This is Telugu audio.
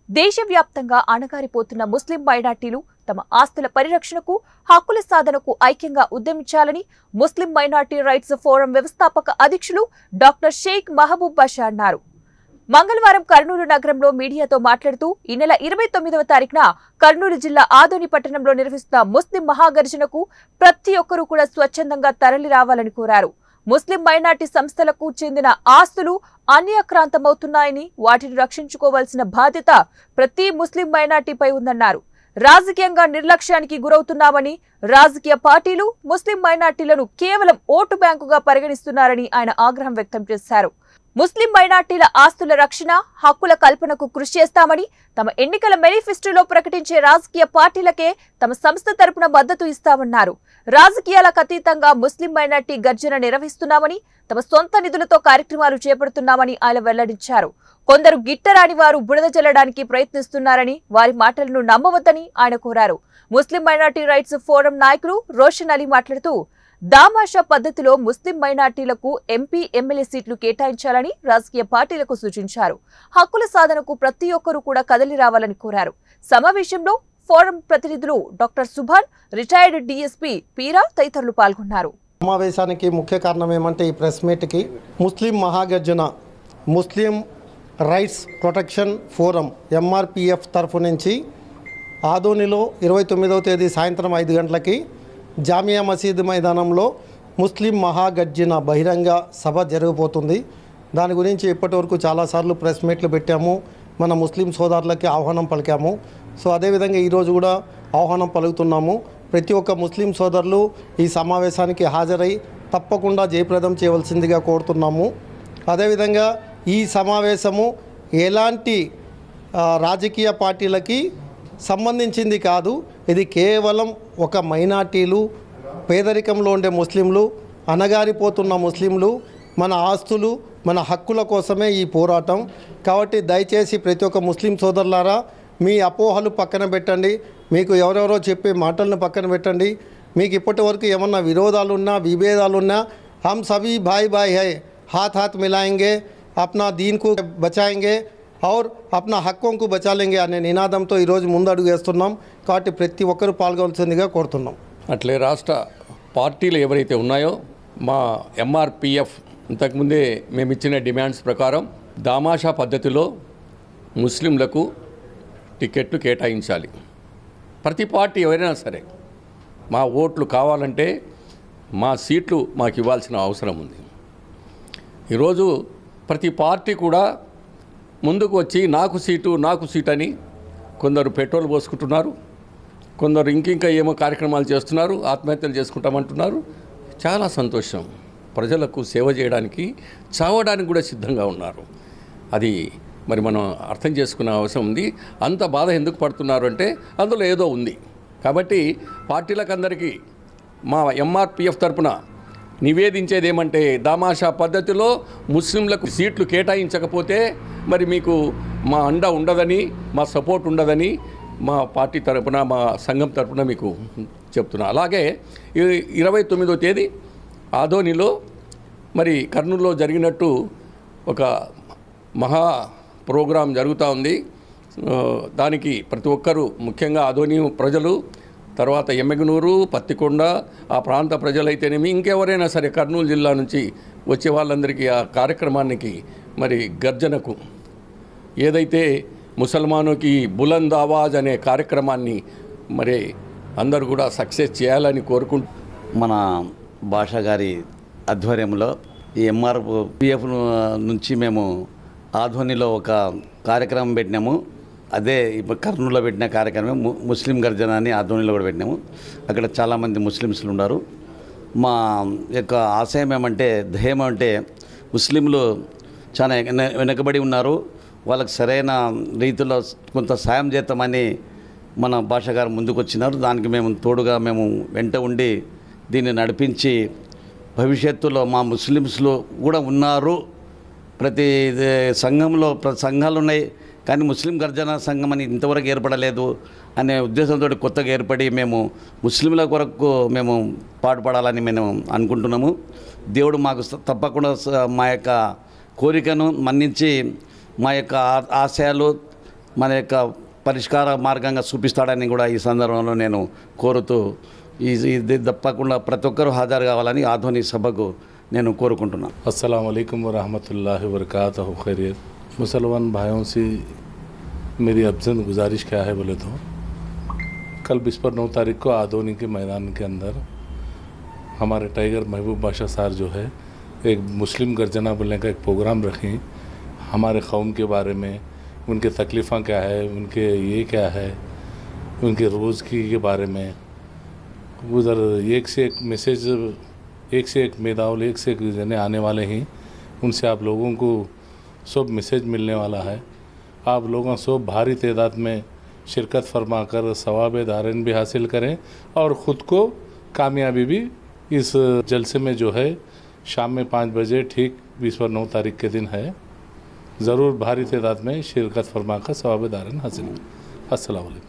దేశవ్యాప్తంగా అణగారిపోతున్న ముస్లిం మైనార్టీలు తమ ఆస్తుల పరిరక్షణకు, హక్కుల సాధనకు ఐక్యంగా ఉద్యమించాలని ముస్లిం మైనార్టీ రైట్స్ ఫోరం వ్యవస్థాపక అధ్యక్షులు డాక్టర్ షేక్ మహబూబ్ బాషా అన్నారు. మంగళవారం కర్నూలు నగరంలో మీడియాతో మాట్లాడుతూ ఈ నెల 29వ తారీఖున కర్నూలు జిల్లా ఆదోని పట్టణంలో నిర్వహిస్తున్న ముస్లిం మహాగర్జనకు ప్రతి ఒక్కరూ కూడా స్వచ్ఛందంగా తరలి రావాలని కోరారు. ముస్లిం మైనార్టీ సంస్థలకు చెందిన ఆస్తులు అన్యాక్రాంతమవుతున్నాయని, వాటిని రక్షించుకోవాల్సిన బాధ్యత ప్రతి ముస్లిం మైనార్టీపై ఉందన్నారు. రాజకీయంగా నిర్లక్ష్యానికి గురవుతున్నామని, రాజకీయ పార్టీలు ముస్లిం మైనార్టీలను కేవలం ఓటు బ్యాంకుగా పరిగణిస్తున్నారని ఆయన ఆగ్రహం వ్యక్తం చేశారు. ముస్లిం మైనార్టీల ఆస్తుల రక్షణ, హక్కుల కల్పనకు కృషి చేస్తామని, తమ ఎన్నికల మేనిఫెస్టోలో ప్రకటించే రాజకీయ పార్టీలకే తమ సంస్థ తరపున మద్దతు ఇస్తామన్నారు. రాజకీయాలకు అతీతంగా ముస్లిం మైనార్టీ గర్జన నిర్వహిస్తున్నామని, తమ సొంత నిధులతో కార్యక్రమాలు చేపడుతున్నామని ఆయన వెల్లడించారు. కొందరు గిట్టరాని వారు బురద జల్లడానికి ప్రయత్నిస్తున్నారని, వారి మాటలను నమ్మవద్దని ఆయన కోరారు. ముస్లిం మైనార్టీ రైట్స్ ఫోరం నాయకులు రోషన్ అలీ మాట్లాడుతూ, దామాషా పద్ధతిలో ముస్లిం మైనార్టీలకు ఎంపీ, ఎమ్మెల్యే సీట్లు కేటాయించాలని రాజకీయ పార్టీలకు సూచించారు. హక్కుల సాధనకు ప్రతి ఒక్కరూ కూడా కదలి రావాలని కోరారు. సమావేశంలో ఫోరం ప్రతినిధులు doctor Subhan, retired DSP Peera తదితరులు పాల్గొన్నారు. సమావేశానికి ముఖ్య కారణం ఏమంటే ఈ ప్రెస్ మీట్కి Muslim Mahagarjana, Muslim rights protection forum MRPF తరఫు నుంచి ఆదోనిలో 29వ తేదీ సాయంత్రం 5 గంటలకి జామియా మసీద్ మైదానంలో ముస్లిం మహాగర్జన బహిరంగ సభ జరగబోతుంది. దాని గురించి ఇప్పటివరకు చాలాసార్లు ప్రెస్ మీట్లు పెట్టాము, మన ముస్లిం సోదరులకి ఆహ్వానం పలికాము. సో అదేవిధంగా ఈరోజు కూడా ఆహ్వానం పలుకుతున్నాము. ప్రతి ఒక్క ముస్లిం సోదరులు ఈ సమావేశానికి హాజరై తప్పకుండా జయప్రదం చేయవలసిందిగా కోరుతున్నాము. అదేవిధంగా ఈ సమావేశము ఎలాంటి రాజకీయ పార్టీలకి సంబంధించింది కాదు. ఇది కేవలం ఒక మైనార్టీలు, పేదరికంలో ఉండే ముస్లింలు, అణగారిపోతున్న ముస్లింలు, మన ఆస్తులు, మన హక్కుల కోసమే ఈ పోరాటం. కాబట్టి దయచేసి ప్రతి ఒక్క ముస్లిం సోదరులారా, మీ అపోహలు పక్కన పెట్టండి, మీకు ఎవరెవరో చెప్పే మాటలను పక్కన పెట్టండి. మీకు ఇప్పటి వరకు ఏమన్నా విరోధాలున్నా, విభేదాలున్నా, హమ్ సభీ భాయ్ భాయ్ హై, హాత్ హాత్ మిలాయింగే, అప్నా దీన్ కు బచాయింగే और अपना हक्कों को बचा लेंगे అనే నినాదంతో ఈరోజు ముందడుగు వేస్తున్నాం. కాబట్టి ప్రతి ఒక్కరూ పాల్గొనాల్సిందిగా కోరుతున్నాం. అట్లే రాష్ట్ర పార్టీలు ఎవరైతే ఉన్నాయో మా ఎంఆర్పిఎఫ్ ఇంతకుముందే మేము ఇచ్చిన డిమాండ్స్ ప్రకారం దామాషా పద్ధతిలో ముస్లింలకు టికెట్లు కేటాయించాలి. ప్రతి పార్టీ ఎవరైనా సరే మా ఓట్లు కావాలంటే మా సీట్లు మాకు ఇవ్వాల్సిన అవసరం ఉంది. ఈరోజు ప్రతి పార్టీ కూడా ముందుకు వచ్చి నాకు సీటు అని కొందరు పెట్రోల్ పోసుకుంటున్నారు, కొందరు ఇంకింకా ఏమో కార్యక్రమాలు చేస్తున్నారు, ఆత్మహత్యలు చేసుకుంటామంటున్నారు. చాలా సంతోషం. ప్రజలకు సేవ చేయడానికి, చావడానికి కూడా సిద్ధంగా ఉన్నారు. అది మరి మనం అర్థం చేసుకునే అవసరం ఉంది. అంత బాధ ఎందుకు పడుతున్నారు అంటే అందులో ఏదో ఉంది. కాబట్టి పార్టీలకు అందరికీ మా ఎంఆర్పిఎఫ్ తరపున నివేదించేది ఏమంటే, దామాషా పద్ధతిలో ముస్లింలకు సీట్లు కేటాయించకపోతే మరి మీకు మా అండ ఉండదని, మా సపోర్ట్ ఉండదని మా పార్టీ తరపున, మా సంఘం తరపున మీకు చెప్తున్నా. అలాగే 29వ తేదీ ఆదోనిలో మరి కర్నూలులో జరిగినట్టు ఒక మహా ప్రోగ్రాం జరుగుతూ ఉంది. దానికి ప్రతి ఒక్కరూ, ముఖ్యంగా ఆదోని ప్రజలు, తర్వాత ఎమ్మెగనూరు, పత్తికొండ ఆ ప్రాంత ప్రజలైతేనేమి, ఇంకెవరైనా సరే కర్నూలు జిల్లా నుంచి వచ్చే వాళ్ళందరికీ ఆ కార్యక్రమానికి మరి గర్జనకు ఏదైతే ముసల్మానుకి బులంద్ ఆవాజ్ అనే కార్యక్రమాన్ని మరి అందరూ కూడా సక్సెస్ చేయాలని కోరుకుంటూ మన భాషా గారి ఆధ్వర్యంలో ఈ ఎంఆర్పిఎఫ్ నుంచి మేము ఆధ్వర్యంలో ఒక కార్యక్రమం పెట్టినాము. అదే ఇప్పుడు కర్నూలులో పెట్టిన కార్యక్రమం ముస్లిం గర్జన అని ఆధ్వర్యంలో కూడా పెట్టినాము. అక్కడ చాలామంది ముస్లిమ్స్లు ఉన్నారు. మా యొక్క ఆశయం ఏమంటే, ధ్యేయం అంటే, ముస్లింలు చాలా వెనుకబడి ఉన్నారు, వాళ్ళకి సరైన రీతిలో కొంత సాయం చేద్దామని మన భాష గారు ముందుకు వచ్చినారు. దానికి మేము తోడుగా మేము వెంట ఉండి దీన్ని నడిపించి భవిష్యత్తులో మా ముస్లిమ్స్లు కూడా ఉన్నారు. ప్రతి సంఘంలో సంఘాలు ఉన్నాయి, కానీ ముస్లిం గర్జన సంఘం అని ఇంతవరకు ఏర్పడలేదు అనే ఉద్దేశంతో కొత్తగా ఏర్పడి మేము ముస్లింల కొరకు మేము పాటుపడాలని మేము అనుకుంటున్నాము. దేవుడు మాకు తప్పకుండా మా యొక్క కోరికను మన్నించి మా యొక్క ఆశయాలు మన యొక్క పరిష్కార మార్గంగా చూపిస్తాడని కూడా ఈ సందర్భంలో నేను కోరుతూ ఇది తప్పకుండా ప్రతి ఒక్కరూ హాజరు కావాలని ఆధ్వర్య సభకు నేను కోరుకుంటున్నాను। अस्सलाम वालेकुम व रहमतुल्लाहि व बरकातहू। खैरियत मुसलमान भाइयों से मेरी अफजल गुजारिश क्या है बोले तो कल 9 तारीख को आदोनी के मैदान के अंदर हमारे टाइगर महबूब बादशाह साहब जो है एक मुस्लिम गर्जना बोलने का एक प्रोग्राम रखें, हमारे कौम के बारे में, उनके तकलीफ़ा क्या है, उनके ये क्या है, उनके रोज़ की के बारे में उधर एक से एक मैसेज, एक से एक मेदाउल, एक से एक जने आने वाले हैं। उनसे आप लोगों को सब मैसेज मिलने वाला है। आप लोगों सब भारी तादाद में शिरकत फरमा कर सवाब दारन भी हासिल करें और ख़ुद को कामयाबी भी इस जलसे में जो है शाम में 5 बजे ठीक 9 तारीख के दिन है, ज़रूर भारी तादाद में शिरकत फरमा कर सवाब दारन हासिल। अस्सलाम वालेकुम।